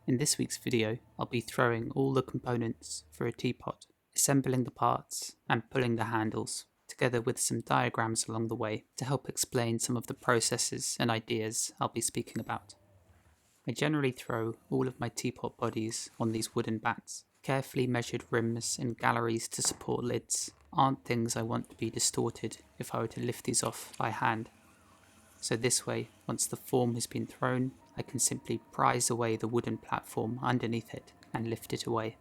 In this week's video, I'll be throwing all the components for a teapot, assembling the parts and pulling the handles, together with some diagrams along the way to help explain some of the processes and ideas I'll be speaking about. I generally throw all of my teapot bodies on these wooden bats. Carefully measured rims and galleries to support lids aren't things I want to be distorted if I were to lift these off by hand. So this way, once the form has been thrown, I can simply prise away the wooden platform underneath it and lift it away.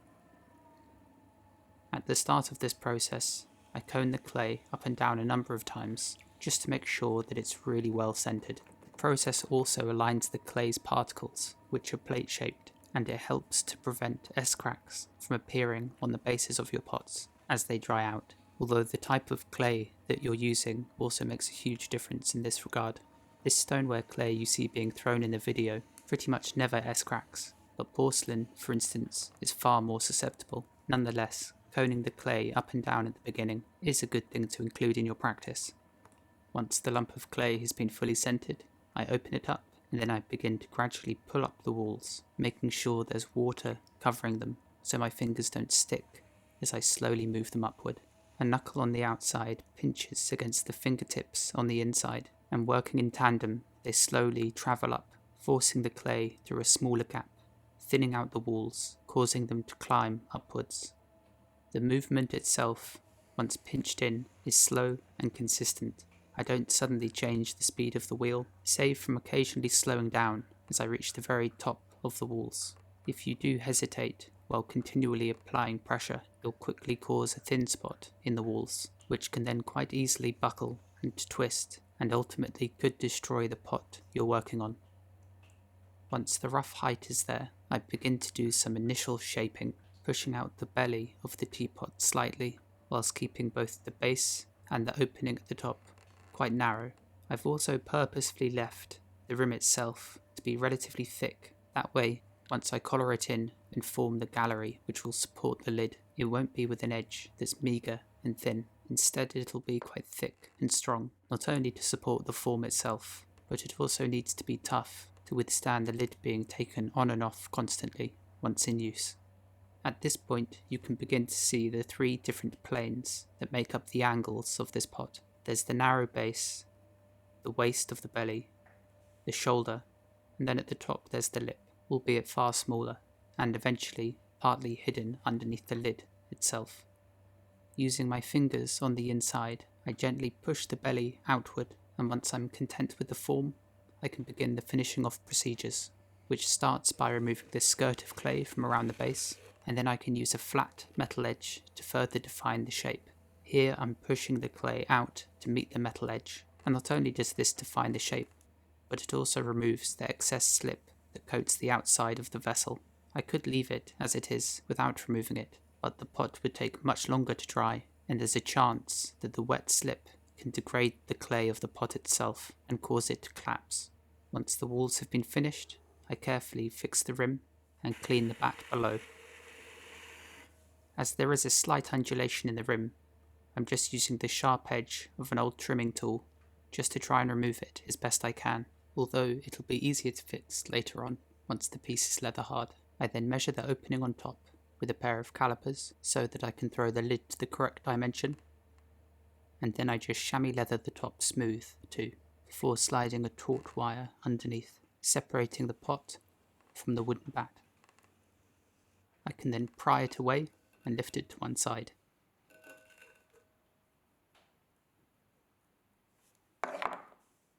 At the start of this process, I cone the clay up and down a number of times, just to make sure that it's really well centered. The process also aligns the clay's particles, which are plate-shaped, and it helps to prevent S-cracks from appearing on the bases of your pots as they dry out, although the type of clay that you're using also makes a huge difference in this regard. This stoneware clay you see being thrown in the video pretty much never S-cracks, but porcelain, for instance, is far more susceptible. Nonetheless, coning the clay up and down at the beginning is a good thing to include in your practice. Once the lump of clay has been fully centered, I open it up and then I begin to gradually pull up the walls, making sure there's water covering them so my fingers don't stick as I slowly move them upward. A knuckle on the outside pinches against the fingertips on the inside, and working in tandem, they slowly travel up, forcing the clay through a smaller gap, thinning out the walls, causing them to climb upwards. The movement itself, once pinched in, is slow and consistent. I don't suddenly change the speed of the wheel, save from occasionally slowing down as I reach the very top of the walls. If you do hesitate while continually applying pressure, you'll quickly cause a thin spot in the walls, which can then quite easily buckle and twist, and ultimately could destroy the pot you're working on. Once the rough height is there, I begin to do some initial shaping, pushing out the belly of the teapot slightly, whilst keeping both the base and the opening at the top quite narrow. I've also purposefully left the rim itself to be relatively thick. That way, once I collar it in and form the gallery which will support the lid, it won't be with an edge that's meagre and thin. Instead, it'll be quite thick and strong, not only to support the form itself, but it also needs to be tough to withstand the lid being taken on and off constantly once in use. At this point, you can begin to see the three different planes that make up the angles of this pot. There's the narrow base, the waist of the belly, the shoulder, and then at the top there's the lip, albeit far smaller, and eventually partly hidden underneath the lid itself. Using my fingers on the inside, I gently push the belly outward, and once I'm content with the form, I can begin the finishing off procedures, which starts by removing this skirt of clay from around the base, and then I can use a flat metal edge to further define the shape. Here I'm pushing the clay out to meet the metal edge, and not only does this define the shape, but it also removes the excess slip that coats the outside of the vessel. I could leave it as it is without removing it, but the pot would take much longer to dry, and there's a chance that the wet slip can degrade the clay of the pot itself and cause it to collapse. Once the walls have been finished, I carefully fix the rim and clean the bat below. As there is a slight undulation in the rim, I'm just using the sharp edge of an old trimming tool just to try and remove it as best I can, although it'll be easier to fix later on once the piece is leather hard. I then measure the opening on top with a pair of calipers so that I can throw the lid to the correct dimension, and then I just chamois leather the top smooth too, before sliding a taut wire underneath, separating the pot from the wooden bat. I can then pry it away and lift it to one side.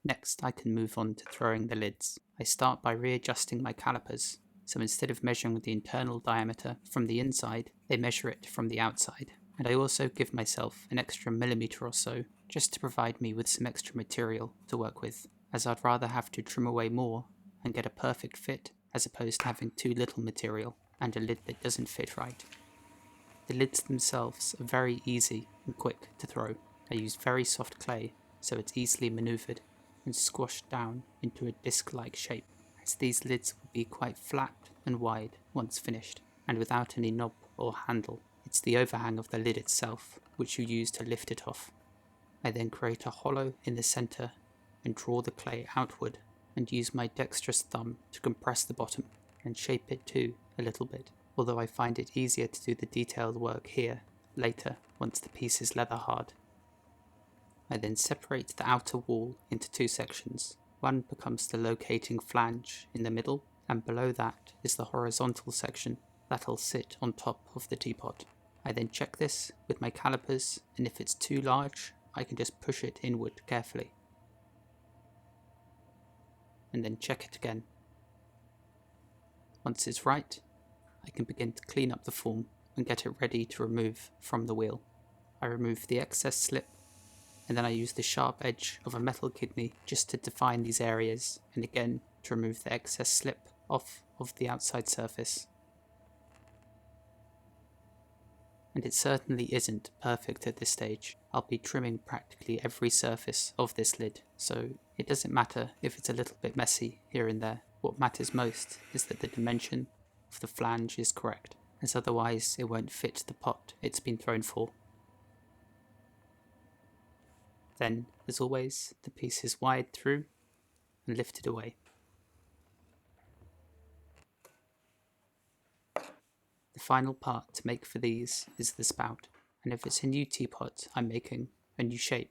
Next, I can move on to throwing the lids. I start by readjusting my calipers, so instead of measuring the internal diameter from the inside, they measure it from the outside. And I also give myself an extra millimetre or so, just to provide me with some extra material to work with, as I'd rather have to trim away more and get a perfect fit, as opposed to having too little material and a lid that doesn't fit right. The lids themselves are very easy and quick to throw. I use very soft clay, so it's easily manoeuvred and squashed down into a disc-like shape, as these lids will be quite flat and wide once finished, and without any knob or handle. It's the overhang of the lid itself which you use to lift it off. I then create a hollow in the centre and draw the clay outward and use my dexterous thumb to compress the bottom. and shape it too a little bit, although I find it easier to do the detailed work here later once the piece is leather hard. I then separate the outer wall into two sections. One becomes the locating flange in the middle, and below that is the horizontal section that'll sit on top of the teapot. I then check this with my calipers, and if it's too large, I can just push it inward carefully. And then check it again. Once it's right, I can begin to clean up the form and get it ready to remove from the wheel. I remove the excess slip, and then I use the sharp edge of a metal kidney just to define these areas, and again to remove the excess slip off of the outside surface. And it certainly isn't perfect at this stage. I'll be trimming practically every surface of this lid, so it doesn't matter if it's a little bit messy here and there. What matters most is that the dimension of the flange is correct, as otherwise it won't fit the pot it's been thrown for. Then, as always, the piece is wired through and lifted away. The final part to make for these is the spout, and if it's a new teapot I'm making, a new shape,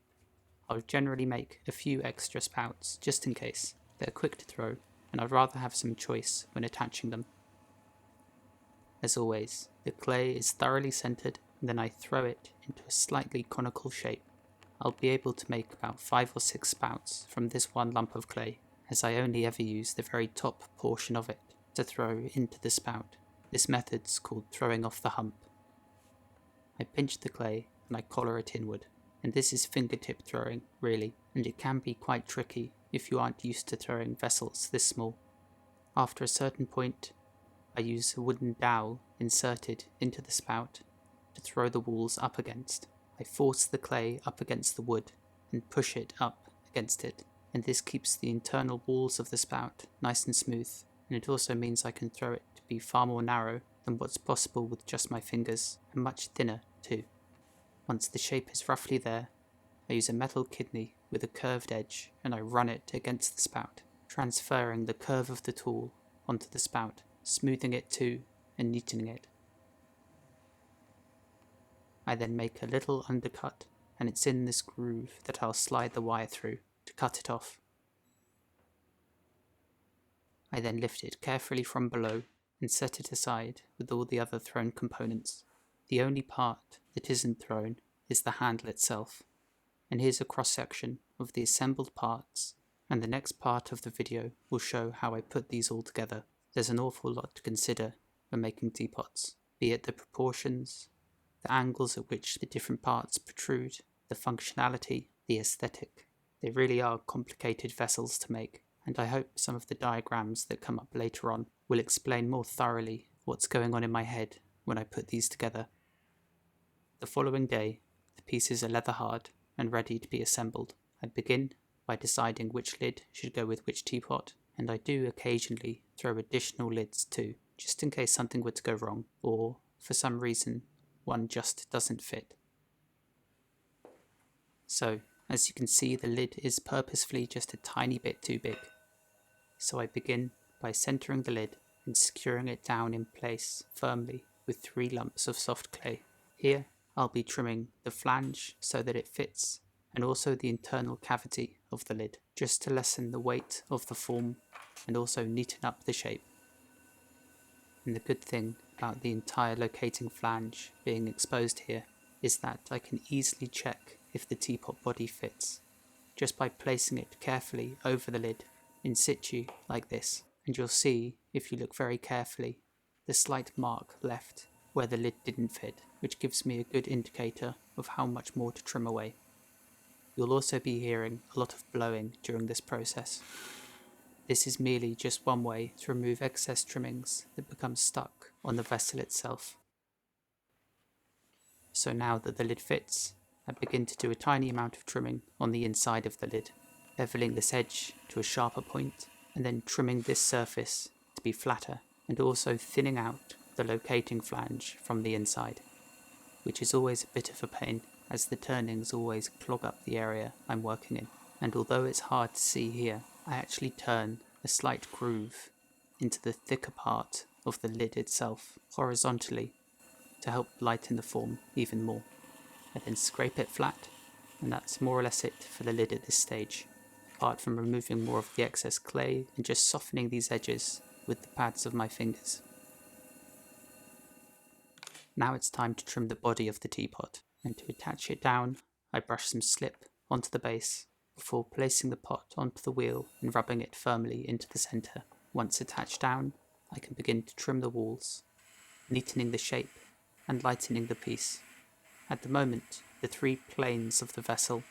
I'll generally make a few extra spouts just in case. They're quick to throw, and I'd rather have some choice when attaching them. As always, the clay is thoroughly centered, and then I throw it into a slightly conical shape. I'll be able to make about 5 or 6 spouts from this one lump of clay, as I only ever use the very top portion of it to throw into the spout. This method's called throwing off the hump. I pinch the clay and I collar it inward, and this is fingertip throwing, really, and it can be quite tricky if you aren't used to throwing vessels this small. After a certain point, I use a wooden dowel inserted into the spout to throw the walls up against. I force the clay up against the wood and push it up against it, and this keeps the internal walls of the spout nice and smooth, and it also means I can throw it to be far more narrow than what's possible with just my fingers, and much thinner too. Once the shape is roughly there, I use a metal kidney with a curved edge and I run it against the spout, transferring the curve of the tool onto the spout, smoothing it too and neatening it. I then make a little undercut, and it's in this groove that I'll slide the wire through to cut it off. I then lift it carefully from below and set it aside with all the other thrown components. The only part that isn't thrown is the handle itself, and here's a cross-section of the assembled parts, and the next part of the video will show how I put these all together. There's an awful lot to consider when making teapots, be it the proportions, the angles at which the different parts protrude, the functionality, the aesthetic. They really are complicated vessels to make, and I hope some of the diagrams that come up later on will explain more thoroughly what's going on in my head when I put these together. The following day, the pieces are leather hard and ready to be assembled. I begin by deciding which lid should go with which teapot, and I do occasionally throw additional lids too, just in case something were to go wrong, or for some reason one just doesn't fit. So, as you can see, the lid is purposefully just a tiny bit too big. So I begin by centering the lid and securing it down in place firmly with 3 lumps of soft clay. Here, I'll be trimming the flange so that it fits, and also the internal cavity of the lid, just to lessen the weight of the form and also neaten up the shape. And the good thing about the entire locating flange being exposed here is that I can easily check if the teapot body fits, just by placing it carefully over the lid in situ like this, and you'll see, if you look very carefully, the slight mark left where the lid didn't fit, which gives me a good indicator of how much more to trim away. You'll also be hearing a lot of blowing during this process. This is merely just one way to remove excess trimmings that become stuck on the vessel itself. So now that the lid fits, I begin to do a tiny amount of trimming on the inside of the lid, beveling this edge to a sharper point, and then trimming this surface to be flatter, and also thinning out the locating flange from the inside, which is always a bit of a pain, as the turnings always clog up the area I'm working in. And although it's hard to see here, I actually turn a slight groove into the thicker part of the lid itself, horizontally, to help lighten the form even more. I then scrape it flat, and that's more or less it for the lid at this stage, apart from removing more of the excess clay and just softening these edges with the pads of my fingers. Now it's time to trim the body of the teapot, and to attach it down, I brush some slip onto the base before placing the pot onto the wheel and rubbing it firmly into the centre. Once attached down, I can begin to trim the walls, neatening the shape and lightening the piece. At the moment, the three planes of the vessel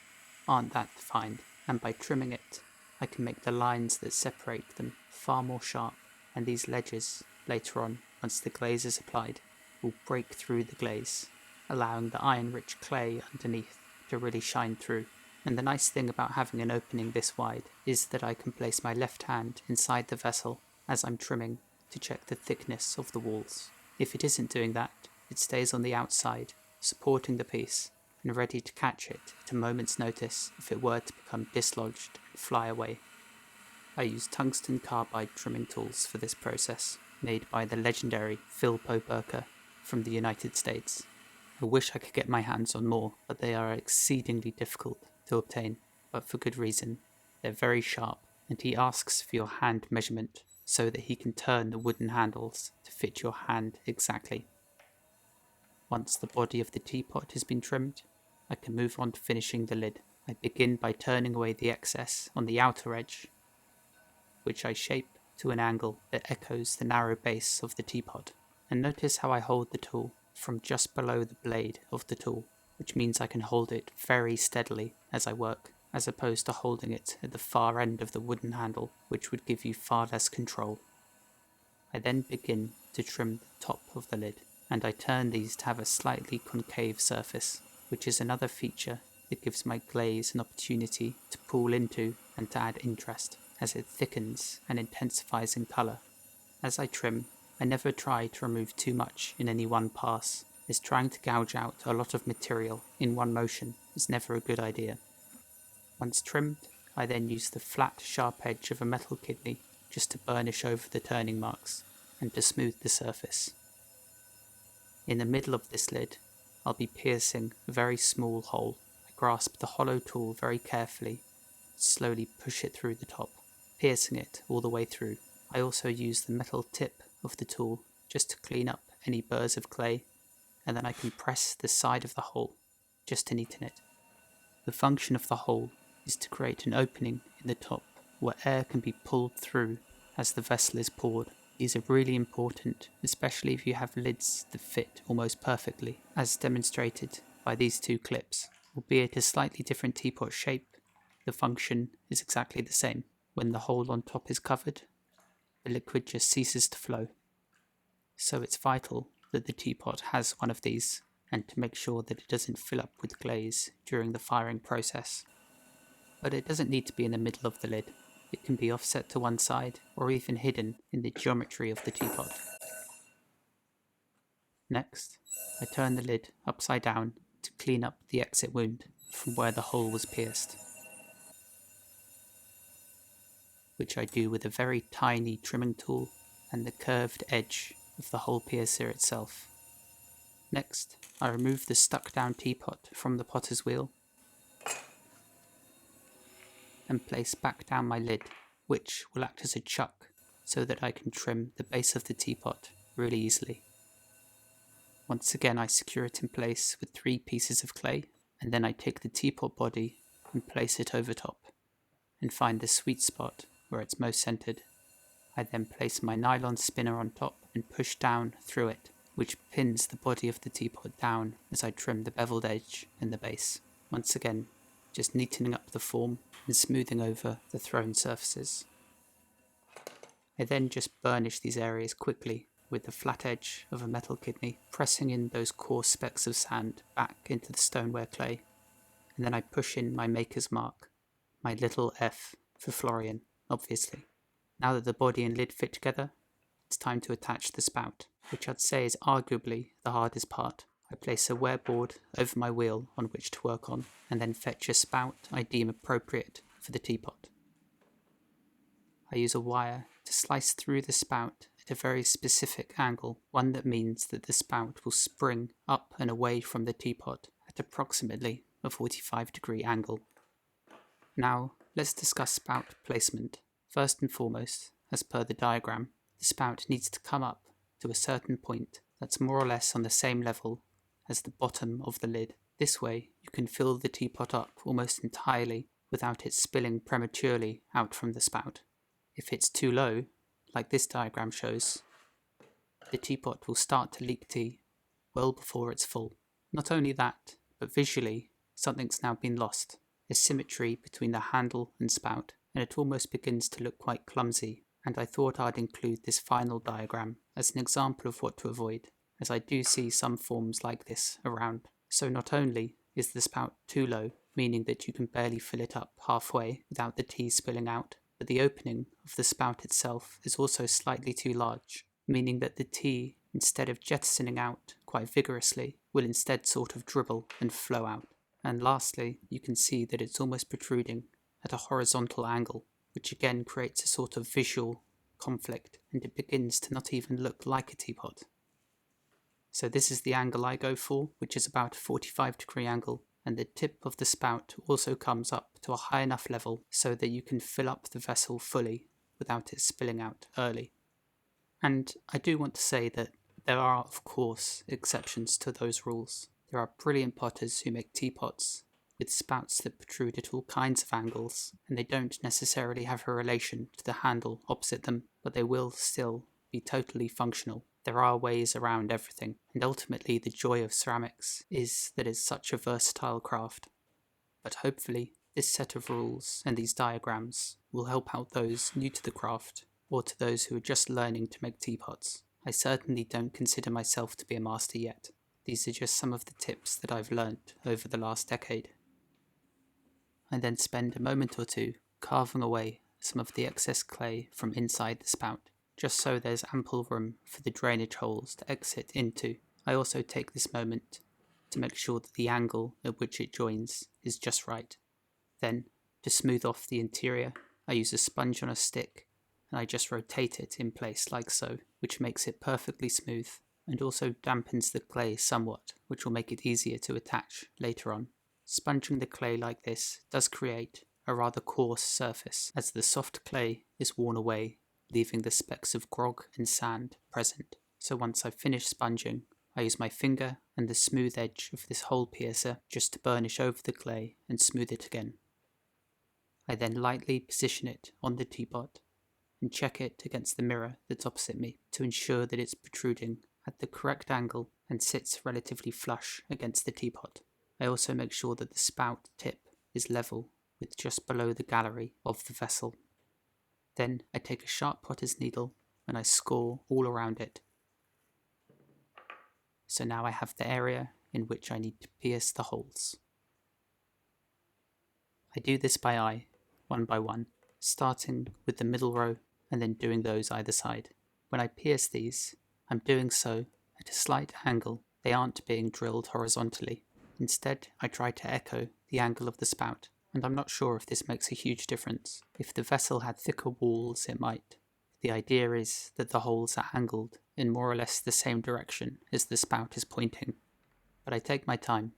aren't that defined, and by trimming it, I can make the lines that separate them far more sharp, and these ledges, later on, once the glaze is applied, will break through the glaze, allowing the iron-rich clay underneath to really shine through. And the nice thing about having an opening this wide is that I can place my left hand inside the vessel as I'm trimming to check the thickness of the walls. If it isn't doing that, it stays on the outside, supporting the piece, and ready to catch it at a moment's notice if it were to become dislodged and fly away. I use tungsten carbide trimming tools for this process, made by the legendary Phil Poberker from the United States. I wish I could get my hands on more, but they are exceedingly difficult to obtain, but for good reason. They're very sharp, and he asks for your hand measurement so that he can turn the wooden handles to fit your hand exactly. Once the body of the teapot has been trimmed, I can move on to finishing the lid. I begin by turning away the excess on the outer edge, which I shape to an angle that echoes the narrow base of the teapot. And notice how I hold the tool from just below the blade of the tool, which means I can hold it very steadily as I work, as opposed to holding it at the far end of the wooden handle, which would give you far less control. I then begin to trim the top of the lid, and I turn these to have a slightly concave surface, which is another feature that gives my glaze an opportunity to pool into and to add interest, as it thickens and intensifies in colour. As I trim, I never try to remove too much in any one pass, as trying to gouge out a lot of material in one motion is never a good idea. Once trimmed, I then use the flat, sharp edge of a metal kidney just to burnish over the turning marks and to smooth the surface. In the middle of this lid, I'll be piercing a very small hole. I grasp the hollow tool very carefully, slowly push it through the top, piercing it all the way through. I also use the metal tip of the tool just to clean up any burrs of clay, and then I can press the side of the hole just to neaten it. The function of the hole is to create an opening in the top where air can be pulled through as the vessel is poured. These are really important, especially if you have lids that fit almost perfectly, as demonstrated by these two clips. Albeit a slightly different teapot shape, the function is exactly the same. When the hole on top is covered, the liquid just ceases to flow. So it's vital that the teapot has one of these, and to make sure that it doesn't fill up with glaze during the firing process. But it doesn't need to be in the middle of the lid. It can be offset to one side, or even hidden in the geometry of the teapot. Next, I turn the lid upside down to clean up the exit wound from where the hole was pierced, which I do with a very tiny trimming tool and the curved edge of the hole piercer itself. Next, I remove the stuck down teapot from the potter's wheel and place back down my lid, which will act as a chuck so that I can trim the base of the teapot really easily. Once again, I secure it in place with 3 pieces of clay, and then I take the teapot body and place it over top, and find the sweet spot where it's most centered. I then place my nylon spinner on top and push down through it, which pins the body of the teapot down as I trim the beveled edge and the base. Once again, just neatening up the form and smoothing over the thrown surfaces. I then just burnish these areas quickly with the flat edge of a metal kidney, pressing in those coarse specks of sand back into the stoneware clay, and then I push in my maker's mark, my little F for Florian, obviously. Now that the body and lid fit together, it's time to attach the spout, which I'd say is arguably the hardest part. I place a wear board over my wheel on which to work on, and then fetch a spout I deem appropriate for the teapot. I use a wire to slice through the spout at a very specific angle, one that means that the spout will spring up and away from the teapot at approximately a 45-degree angle. Now, let's discuss spout placement. First and foremost, as per the diagram, the spout needs to come up to a certain point that's more or less on the same level as the bottom of the lid. This way, you can fill the teapot up almost entirely without it spilling prematurely out from the spout. If it's too low, like this diagram shows, the teapot will start to leak tea well before it's full. Not only that, but visually, something's now been lost. There's symmetry between the handle and spout, and it almost begins to look quite clumsy, and I thought I'd include this final diagram as an example of what to avoid, as I do see some forms like this around. So not only is the spout too low, meaning that you can barely fill it up halfway without the tea spilling out, but the opening of the spout itself is also slightly too large, meaning that the tea, instead of jettisoning out quite vigorously, will instead sort of dribble and flow out. And lastly, you can see that it's almost protruding at a horizontal angle, which again creates a sort of visual conflict, and it begins to not even look like a teapot. So this is the angle I go for, which is about a 45-degree angle, and the tip of the spout also comes up to a high enough level so that you can fill up the vessel fully without it spilling out early. And I do want to say that there are, of course, exceptions to those rules. There are brilliant potters who make teapots with spouts that protrude at all kinds of angles, and they don't necessarily have a relation to the handle opposite them, but they will still be totally functional. There are ways around everything, and ultimately the joy of ceramics is that it's such a versatile craft. But hopefully, this set of rules and these diagrams will help out those new to the craft, or to those who are just learning to make teapots. I certainly don't consider myself to be a master yet. These are just some of the tips that I've learnt over the last decade. I then spend a moment or two carving away some of the excess clay from inside the spout, just so there's ample room for the drainage holes to exit into. I also take this moment to make sure that the angle at which it joins is just right. Then, to smooth off the interior, I use a sponge on a stick, and I just rotate it in place like so, which makes it perfectly smooth, and also dampens the clay somewhat, which will make it easier to attach later on. Sponging the clay like this does create a rather coarse surface, as the soft clay is worn away, leaving the specks of grog and sand present. So once I've finished sponging, I use my finger and the smooth edge of this hole piercer just to burnish over the clay and smooth it again. I then lightly position it on the teapot and check it against the mirror that's opposite me to ensure that it's protruding at the correct angle and sits relatively flush against the teapot. I also make sure that the spout tip is level with just below the gallery of the vessel. Then I take a sharp potter's needle and I score all around it. So now I have the area in which I need to pierce the holes. I do this by eye, one by one, starting with the middle row and then doing those either side. When I pierce these, I'm doing so at a slight angle. They aren't being drilled horizontally. Instead, I try to echo the angle of the spout, and I'm not sure if this makes a huge difference. If the vessel had thicker walls, it might. The idea is that the holes are angled in more or less the same direction as the spout is pointing. But I take my time,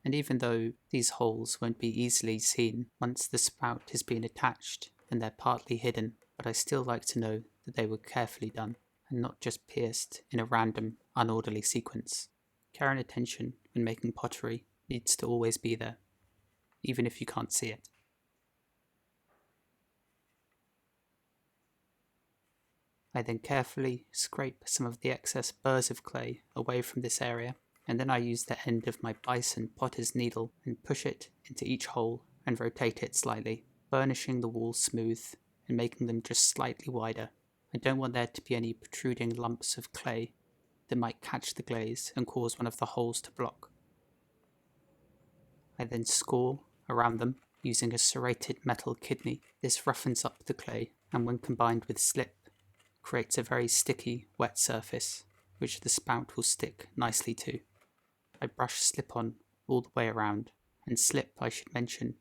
and even though these holes won't be easily seen once the spout has been attached and they're partly hidden, but I still like to know that they were carefully done and not just pierced in a random, unorderly sequence. Care and attention when making pottery needs to always be there, even if you can't see it. I then carefully scrape some of the excess burrs of clay away from this area, and then I use the end of my bison potter's needle and push it into each hole and rotate it slightly, burnishing the walls smooth and making them just slightly wider. I don't want there to be any protruding lumps of clay that might catch the glaze and cause one of the holes to block. I then score around them using a serrated metal kidney. This roughens up the clay, and when combined with slip, creates a very sticky, wet surface, which the spout will stick nicely to. I brush slip on all the way around, and slip, I should mention,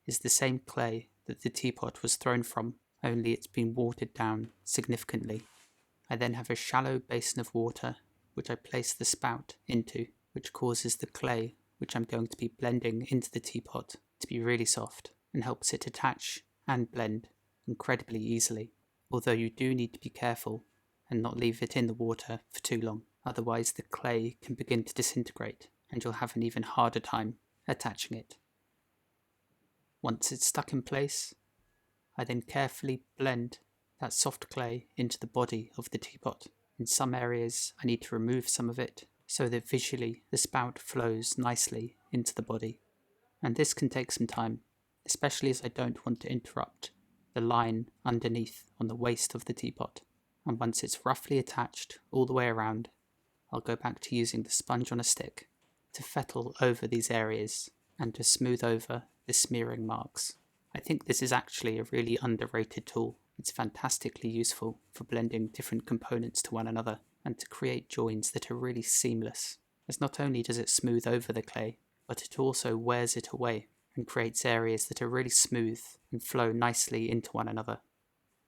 is the same clay that the teapot was thrown from. only it's been watered down significantly. I then have a shallow basin of water which I place the spout into, which causes the clay, which I'm going to be blending into the teapot, to be really soft and helps it attach and blend incredibly easily. Although you do need to be careful and not leave it in the water for too long, otherwise the clay can begin to disintegrate and you'll have an even harder time attaching it. Once it's stuck in place, I then carefully blend that soft clay into the body of the teapot. In some areas I need to remove some of it so that visually the spout flows nicely into the body. And this can take some time, especially as I don't want to interrupt the line underneath on the waist of the teapot. And once it's roughly attached all the way around, I'll go back to using the sponge on a stick to fettle over these areas and to smooth over the smearing marks. I think this is actually a really underrated tool. It's fantastically useful for blending different components to one another and to create joins that are really seamless, as not only does it smooth over the clay, but it also wears it away and creates areas that are really smooth and flow nicely into one another.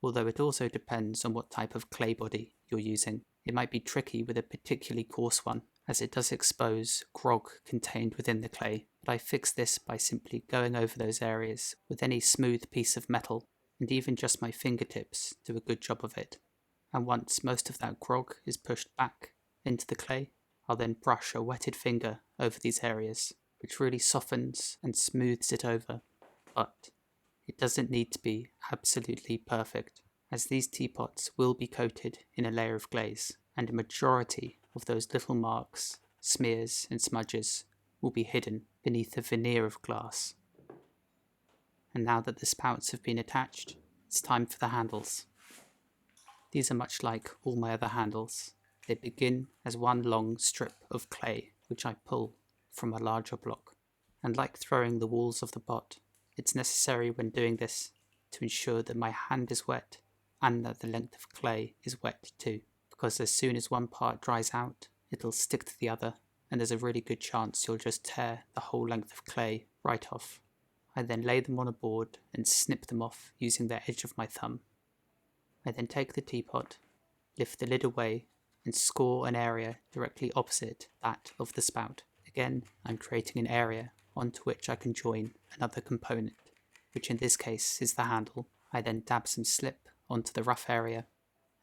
Although it also depends on what type of clay body you're using. It might be tricky with a particularly coarse one, as it does expose grog contained within the clay, but I fix this by simply going over those areas with any smooth piece of metal, and even just my fingertips do a good job of it. And once most of that grog is pushed back into the clay, I'll then brush a wetted finger over these areas, which really softens and smooths it over, but it doesn't need to be absolutely perfect, as these teapots will be coated in a layer of glaze, and a majority of those little marks, smears and smudges will be hidden beneath a veneer of glass. And now that the spouts have been attached, it's time for the handles. These are much like all my other handles. They begin as one long strip of clay, which I pull from a larger block. And like throwing the walls of the pot, it's necessary when doing this to ensure that my hand is wet and that the length of clay is wet too, because as soon as one part dries out, it'll stick to the other, and there's a really good chance you'll just tear the whole length of clay right off. I then lay them on a board and snip them off using the edge of my thumb. I then take the teapot, lift the lid away, and score an area directly opposite that of the spout. Again, I'm creating an area onto which I can join another component, which in this case is the handle. I then dab some slip onto the rough area,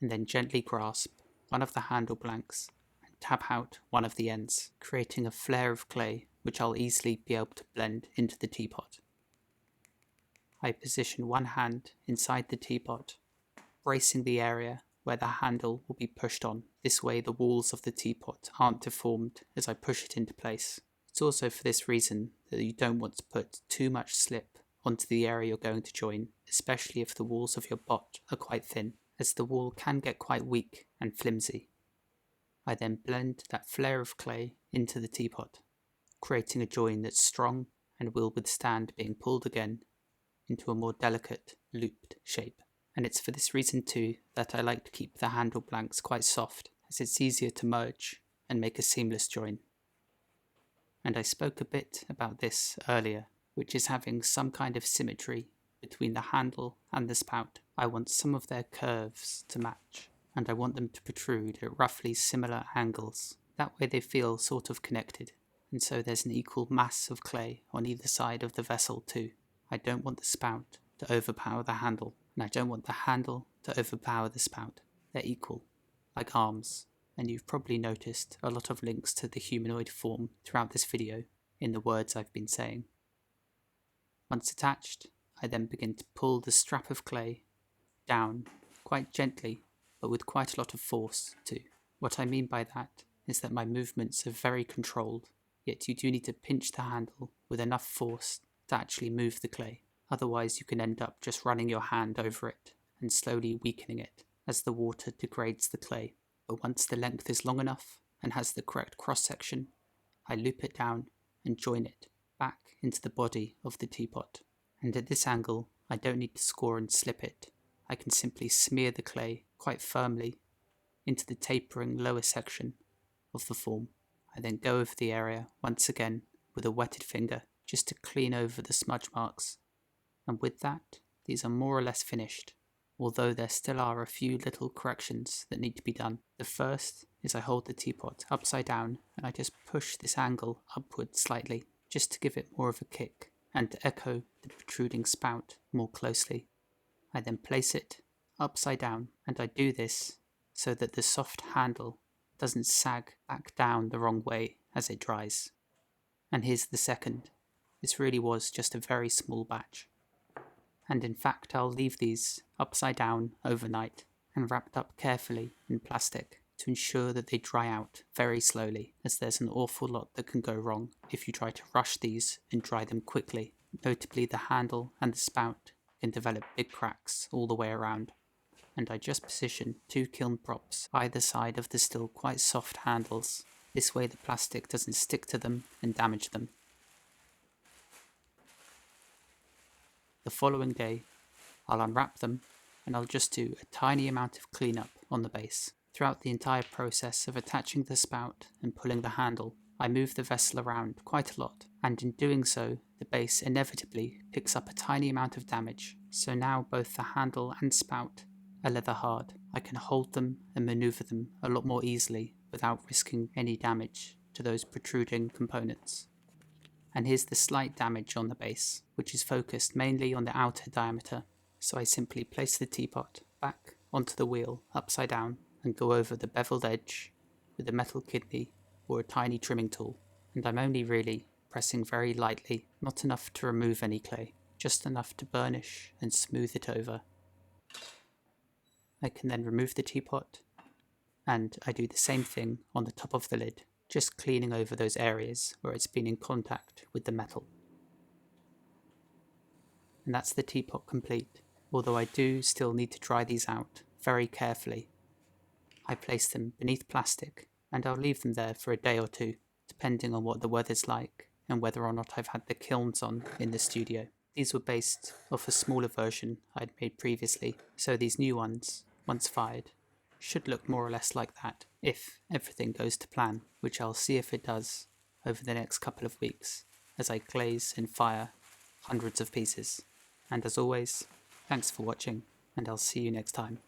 and then gently grasp one of the handle blanks and tap out one of the ends, creating a flare of clay which I'll easily be able to blend into the teapot. I position one hand inside the teapot, bracing the area where the handle will be pushed on. This way the walls of the teapot aren't deformed as I push it into place. It's also for this reason that you don't want to put too much slip onto the area you're going to join, especially if the walls of your pot are quite thin, as the wall can get quite weak and flimsy. I then blend that flare of clay into the teapot, creating a join that's strong and will withstand being pulled again into a more delicate, looped shape. And it's for this reason too that I like to keep the handle blanks quite soft, as it's easier to merge and make a seamless join. And I spoke a bit about this earlier, which is having some kind of symmetry between the handle and the spout. I want some of their curves to match, and I want them to protrude at roughly similar angles. That way they feel sort of connected, and so there's an equal mass of clay on either side of the vessel too. I don't want the spout to overpower the handle, and I don't want the handle to overpower the spout. They're equal, like arms, and you've probably noticed a lot of links to the humanoid form throughout this video in the words I've been saying. Once attached, I then begin to pull the strap of clay down, quite gently, but with quite a lot of force too. What I mean by that is that my movements are very controlled, yet you do need to pinch the handle with enough force to actually move the clay. Otherwise you can end up just running your hand over it and slowly weakening it as the water degrades the clay. But once the length is long enough and has the correct cross-section, I loop it down and join it back into the body of the teapot. And at this angle, I don't need to score and slip it. I can simply smear the clay quite firmly into the tapering lower section of the form. I then go over the area once again with a wetted finger just to clean over the smudge marks. And with that, these are more or less finished. although there still are a few little corrections that need to be done. The first is I hold the teapot upside down and I just push this angle upward slightly, just to give it more of a kick and to echo the protruding spout more closely. I then place it upside down, and I do this so that the soft handle doesn't sag back down the wrong way as it dries. And here's the second. This really was just a very small batch. And in fact, I'll leave these upside down overnight and wrapped up carefully in plastic to ensure that they dry out very slowly, as there's an awful lot that can go wrong if you try to rush these and dry them quickly. Notably, the handle and the spout can develop big cracks all the way around, and I just position 2 kiln props either side of the still quite soft handles. This way the plastic doesn't stick to them and damage them. The following day, I'll unwrap them and I'll just do a tiny amount of cleanup on the base. Throughout the entire process of attaching the spout and pulling the handle, I move the vessel around quite a lot, and in doing so, the base inevitably picks up a tiny amount of damage. So now both the handle and spout are leather hard. I can hold them and maneuver them a lot more easily without risking any damage to those protruding components. And here's the slight damage on the base, which is focused mainly on the outer diameter. So I simply place the teapot back onto the wheel upside down and go over the beveled edge with a metal kidney or a tiny trimming tool. And I'm only really pressing very lightly, not enough to remove any clay, just enough to burnish and smooth it over. I can then remove the teapot, and I do the same thing on the top of the lid, just cleaning over those areas where it's been in contact with the metal. And that's the teapot complete, although I do still need to dry these out very carefully. I place them beneath plastic, and I'll leave them there for a day or two, depending on what the weather's like and whether or not I've had the kilns on in the studio. These were based off a smaller version I'd made previously, so these new ones, once fired, should look more or less like that if everything goes to plan, which I'll see if it does over the next couple of weeks as I glaze and fire hundreds of pieces. And as always, thanks for watching, and I'll see you next time.